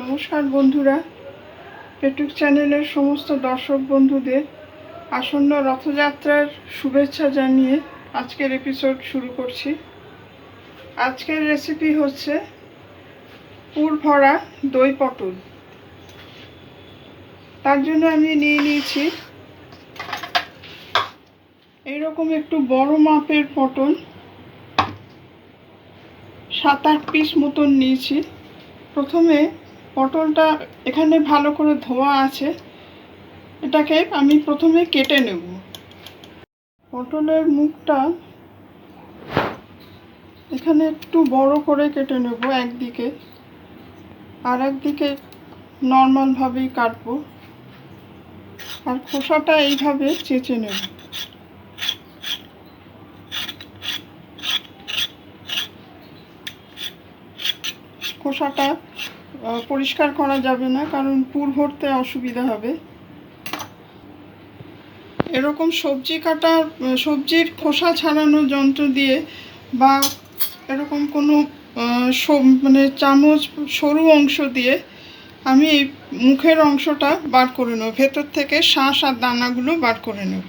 নমস্কার বন্ধুরা, পেটুক চ্যানেলের সমস্ত দর্শক বন্ধুদের আসন্ন রথযাত্রার শুভেচ্ছা জানিয়ে আজকের এপিসোড শুরু করছি। আজকের রেসিপি হচ্ছে পুর ভরা দই পটল। তার জন্য আমি নিয়ে নিয়েছি এইরকম একটু বড় মাপের পটল, 7-8 পিস মতন নিয়েছি। প্রথমে পটলটা এখানে ভালো করে ধোয়া আছে, এটাকে আমি প্রথমে কেটে নেব। পটলের মুখটা এখানে একটু বড় করে কেটে নেব একদিকে, আর একদিকে নর্মালভাবেই কাটবো, আর খোসাটা এইভাবে চেঁচে নেব। খোসাটা পরিষ্কার করা যাবে না, কারণ পুর ভরতে অসুবিধা হবে। এরকম সবজির খোসা ছাড়ানো যন্ত্র দিয়ে বা এরকম কোনো চামচ সরু অংশ দিয়ে আমি এই মুখের অংশটা বার করে নেব, ভেতর থেকে শাঁস আর দানাগুলো বার করে নেব।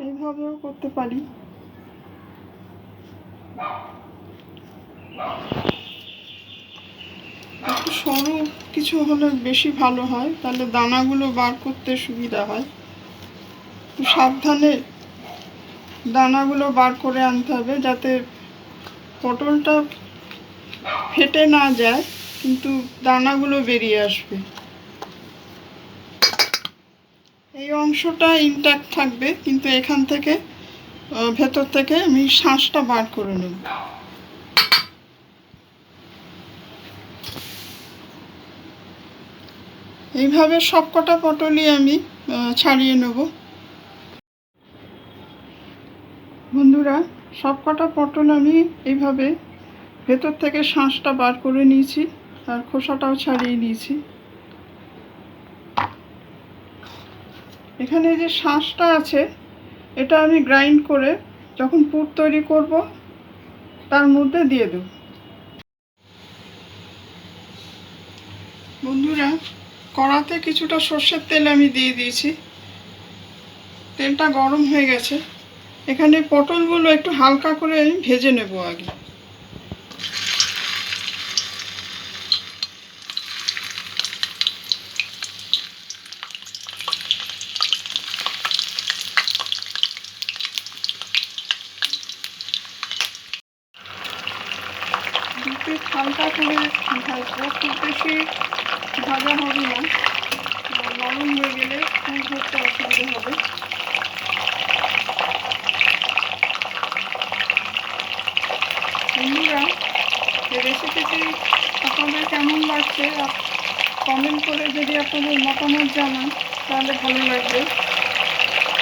এইভাবেও করতে পারি। একটু সরু কিছু হলে বেশি ভালো হয়, তাহলে দানাগুলো বার করতে সুবিধা হয়। একটু সাবধানে দানাগুলো বার করে আনতে হবে, যাতে পটলটা ফেটে না যায়, কিন্তু দানাগুলো বেরিয়ে আসবে। এই অংশটা ইনট্যাক্ট থাকবে, কিন্তু এখান থেকে ভেতর থেকে আমি শাঁসটা বার করে নেব। এইভাবে সবকটা পটলই আমি ছাড়িয়ে নেব। বন্ধুরা, সবকটা পটল আমি এইভাবে ভেতর থেকে শাঁসটা বার করে নিয়েছি, আর খোসাটাও ছাড়িয়ে নিয়েছি। এখানে যে শাঁসটা আছে, এটা আমি গ্রাইন্ড করে যখন পুর তৈরি করব তার মধ্যে দিয়ে দেব। বন্ধুরা, কড়াতে কিছুটা সর্ষের তেল আমি দিয়ে দিয়েছি। তেলটা গরম হয়ে গেছে। এখানে পটলগুলো একটু হালকা করে আমি ভেজে নেব আগে। হালকা করে ভাজবো, খুব বেশি ভাজা হবে না, নরম হয়ে গেলে পুর ভরতে অসুবিধা হবে। বন্ধুরা, এই রেসিপিটি আপনাদের কেমন লাগছে কমেন্ট করে যদি আপনাদের মতামত জানান তাহলে ভালো লাগবে।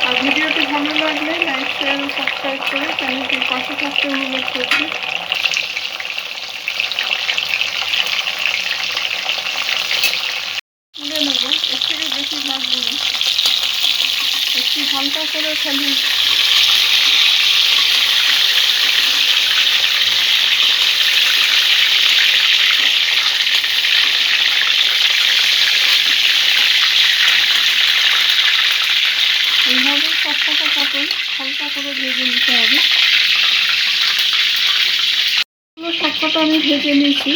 আর ভিডিওটি ভালো লাগলে লাইক, শেয়ার ও সাবস্ক্রাইব করে চ্যানেলটির পাশে থাকতে অনুরোধ করছি। তুলে নেব, এর থেকে বেশি ভাজবো না, একটু হালকা করে খালি এইভাবে সবকটা পটল হালকা করে ভেজে নিতে হবে। সব সবকটা আমি ভেজে নিয়েছি।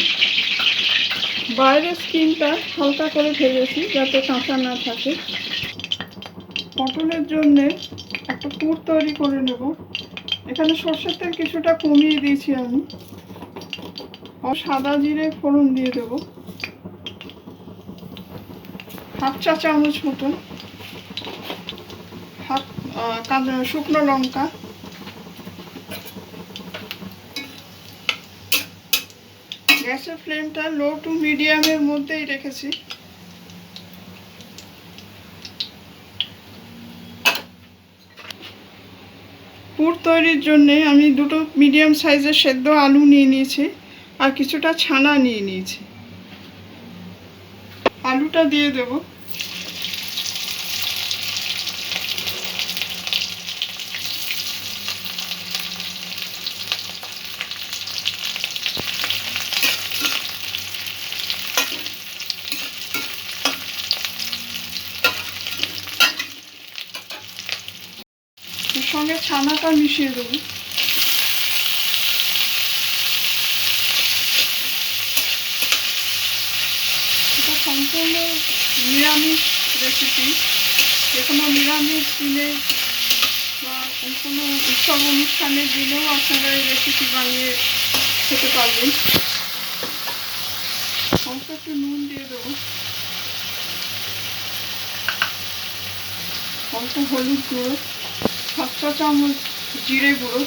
বাইরের স্কিনটা হালকা করে ভেজেছি যাতে কাঁচা না থাকে। পটলের জন্যে একটা পুর তৈরি করে নেব। এখানে সর্ষের তেল কিছুটা কমিয়ে দিয়েছি আমি। সাদা জিরে ফোড়ন দিয়ে দেবো, হাফ চা চামচ মতন, হাফ শুকনো লঙ্কা, গ্যাসের ফ্লেমটা লো টু মিডিয়ামের মধ্যেই রেখেছি। পুর তৈরির জন্যে আমি দুটো মিডিয়াম সাইজের সেদ্ধ আলু নিয়ে নিয়েছি আর কিছুটা ছানা নিয়ে নিয়েছি। আলুটা দিয়ে দেব। এর সঙ্গে ছানাটা মিশিয়ে দেবো। এটা সম্পূর্ণ নিরামিষ রেসিপি। যে কোনো নিরামিষ দিনে বা কোনো উৎসব অনুষ্ঠানের দিনেও আপনারা এই রেসিপি বানিয়ে খেতে পারবেন। অল্প একটু নুন দিয়ে দেবো, অল্প হলুদ গুঁড়ো, হাফ চা চামচ জিরে গুঁড়ো,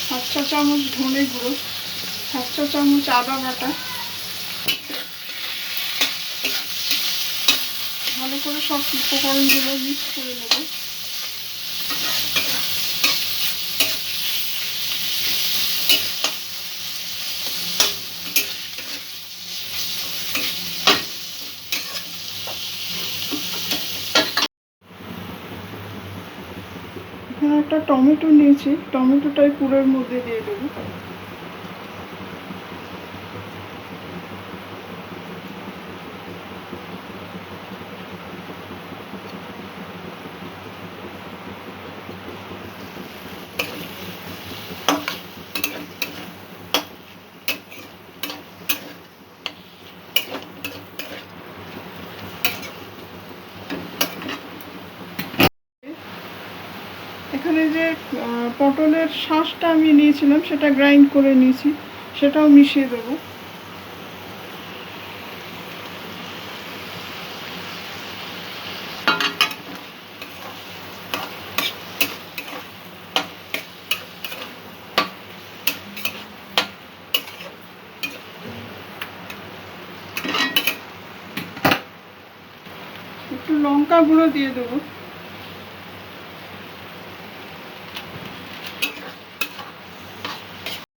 হাফ চা চামচ ধনে গুঁড়ো, হাফ চা চামচ আদা বাটা। ভালো করে সব উপকরণগুলো মিক্স করে নেব। এখানে একটা টমেটো নিয়েছি, টমেটোটাই পুরের মধ্যে দিয়ে দেবো। এখানে যে পটলের শাঁসটা আমি নিয়েছিলাম সেটা গ্রাইন্ড করে নিয়েছি, সেটাও মিশিয়ে দেবো। একটু লঙ্কা গুঁড়ো দিয়ে দেবো।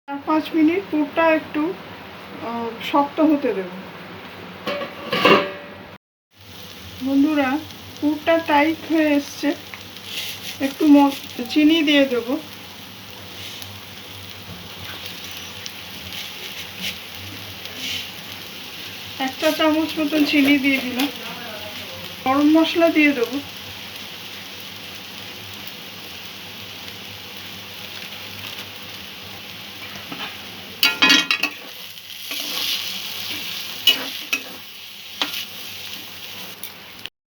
4-5 মিনিট পুরটা একটু শক্ত হতে দেব। বন্ধুরা, পুরটা টাইট হয়ে এসছে, একটু চিনি দিয়ে দেব। একটা চামচ মতন চিনি দিয়ে দিলাম। গরম মশলা দিয়ে দেবো।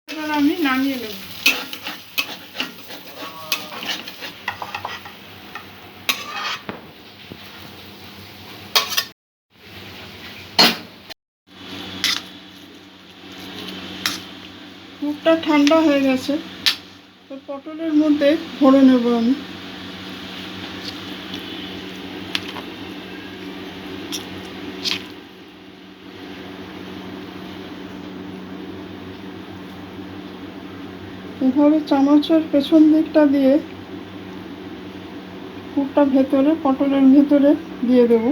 এবার আমি নামিয়ে নেব। পুরটা ঠান্ডা হয়ে গেছে, তো পটলের মধ্যে ভরে নেব আমি। এভাবে চামচের পেছন দিকটা দিয়ে পুরটা ভেতরে, পটলের ভেতরে দিয়ে দেবো।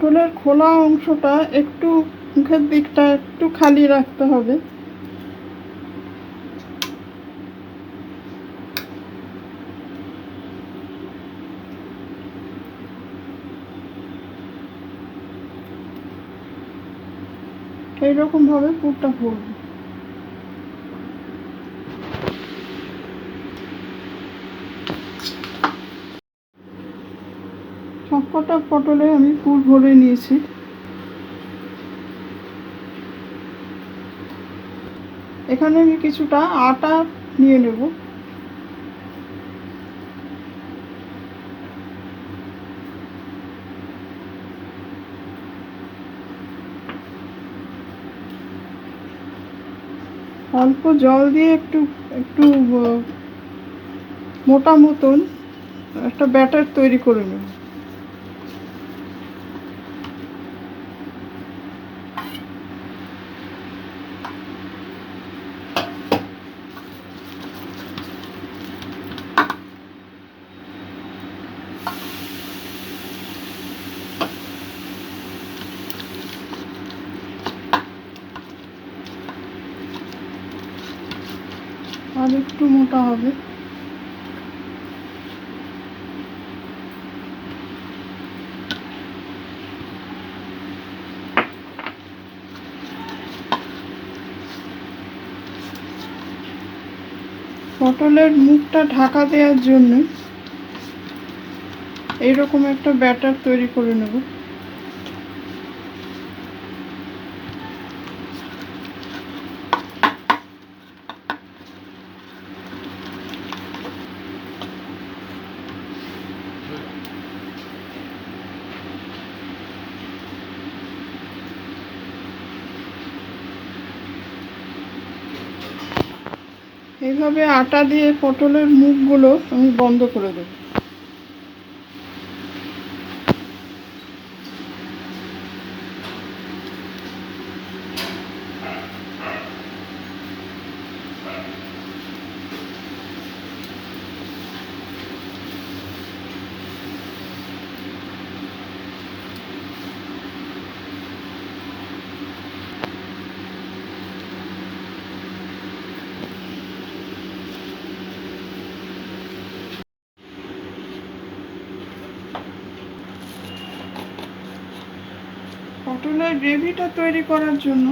পটলের খোলা অংশটা একটু মুখের দিকটা একটু খালি রাখতে হবে। এইরকম ভাবে পুরটা ভরবো। সবকটা পটলে আমি পুর ভরে নিয়েছি। এখানে আমি কিছুটা আটা নিয়ে নেব। অল্প জল দিয়ে একটু একটু মোটা মতন একটা ব্যাটার তৈরি করে নেব। আর একটু মোটা হবে। পটলের মুখটা ঢাকা দেওয়ার জন্য এইরকম একটা ব্যাটার তৈরি করে নেব। এইভাবে আটা দিয়ে পটলের মুখগুলো আমি বন্ধ করে দেব। পটলের গ্রেভিটা তৈরি করার জন্য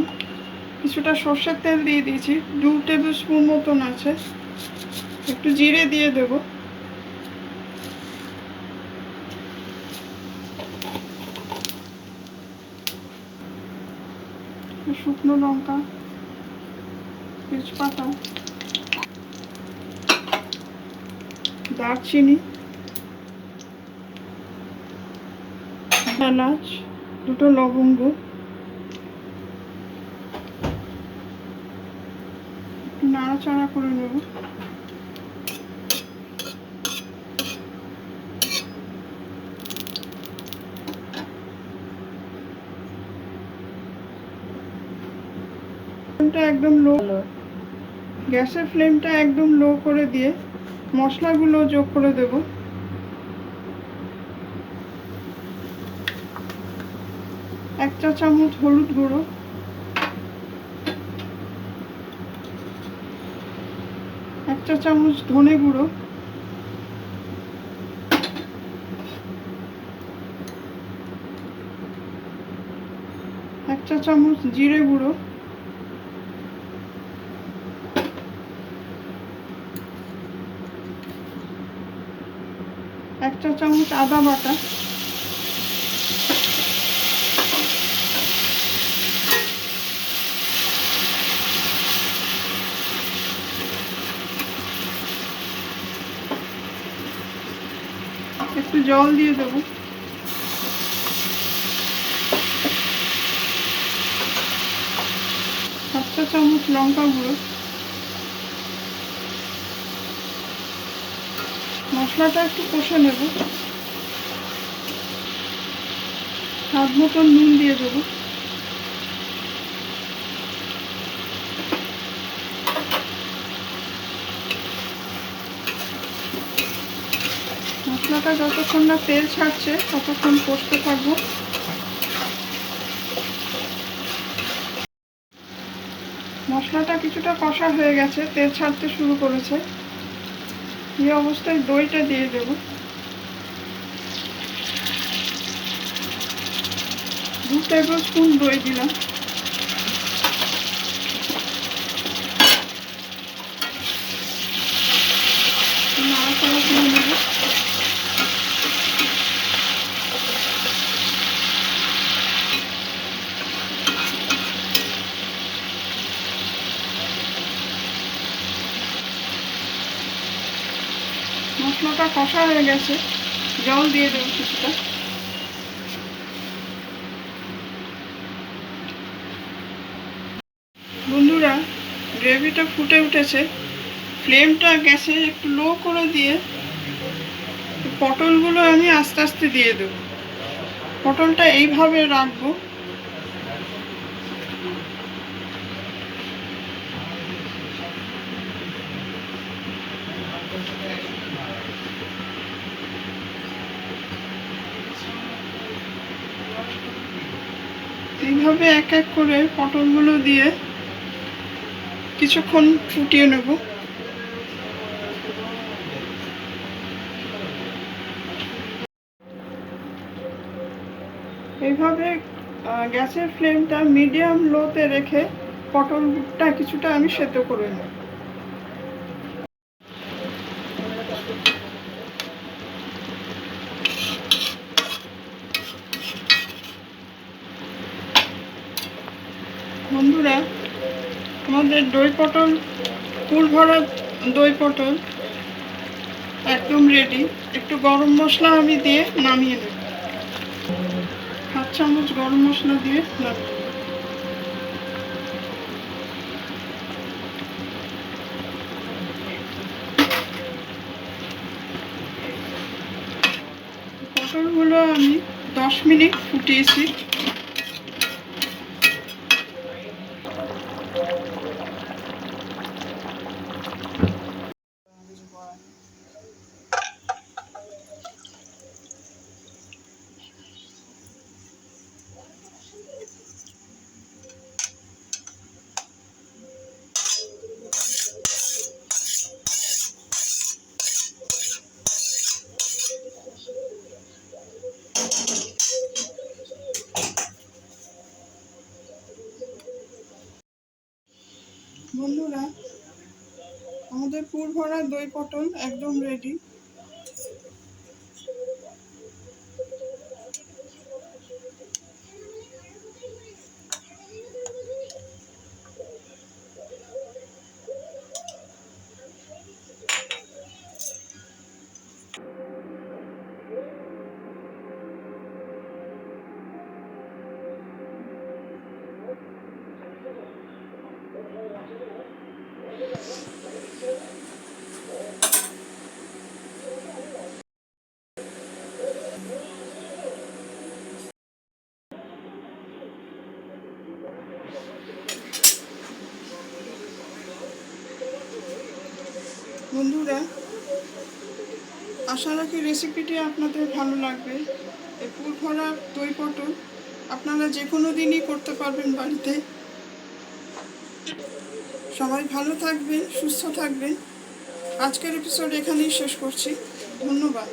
কিছুটা সর্ষের তেল দিয়ে দিয়েছি, 2 টেবিল স্পুন মতন আছে। একটু জিরে দিয়ে দেব, শুকনো লঙ্কা, তেজপাতা, দারচিনি, এলাচ, 2টো লবঙ্গ, নাড়াচাড়া করে নেব। একদম লো, গ্যাসের ফ্লেমটা একদম লো করে দিয়ে মশলাগুলো যোগ করে দেব। 1 চা চামচ হলুদ গুঁড়ো, 1 চা চামচ ধনে গুঁড়ো, 1 চা চামচ জিরে গুঁড়ো, 1 চা চামচ আদা বাটা, একটু জল দিয়ে দেব। 1 চা চামচ লঙ্কা গুঁড়ো। মশলাটা একটু কষে নেব। স্বাদ মতন নুন দিয়ে দেবো। মশলাটা যতক্ষণ না তেল ছাড়ছে ততক্ষণ কষতে থাকবো। মশলাটা কিছুটা কষা হয়ে গেছে, তেল ছাড়তে শুরু করেছে। এই অবস্থায় দইটা দিয়ে দেব। 2 টেবিল স্পুন দই দিলাম। নাড়াচাড়া করে নেব। মশলাটা কষা হয়ে গেছে, জল দিয়ে দেবো কিছুটা। বন্ধুরা, গ্রেভিটা ফুটে উঠেছে। ফ্লেমটা গ্যাসে একটু লো করে দিয়ে পটলগুলো আমি আস্তে আস্তে দিয়ে দেব। পটলটা এইভাবে রাখবো। এইভাবে এক এক করে পটলগুলো দিয়ে কিছুক্ষণ ফুটিয়ে নেব। এইভাবে গ্যাসের ফ্লেমটা মিডিয়াম লোতে রেখে পটলটা কিছুটা আমি সেদ্ধ করে নেব। বন্ধুরা, আমাদের দই পটল, পুর ভরা দই পটল একদম রেডি। একটু গরম মশলা আমি দিয়ে নামিয়ে নেব। 1/2 চামচ গরম মশলা দিয়ে নামিয়ে। পটলগুলো আমি 10 মিনিট ফুটিয়েছি। বন্ধুরা, আমাদের পুর ভরা দই পটল একদম রেডি। বন্ধুরা, আশা রাখি রেসিপিটি আপনাদের ভালো লাগবে। এই পুর ভরা দই পটল আপনারা যে কোনো দিনই করতে পারবেন বাড়িতে। সবাই ভালো থাকবেন, সুস্থ থাকবেন। আজকের এপিসোড এখানেই শেষ করছি। ধন্যবাদ।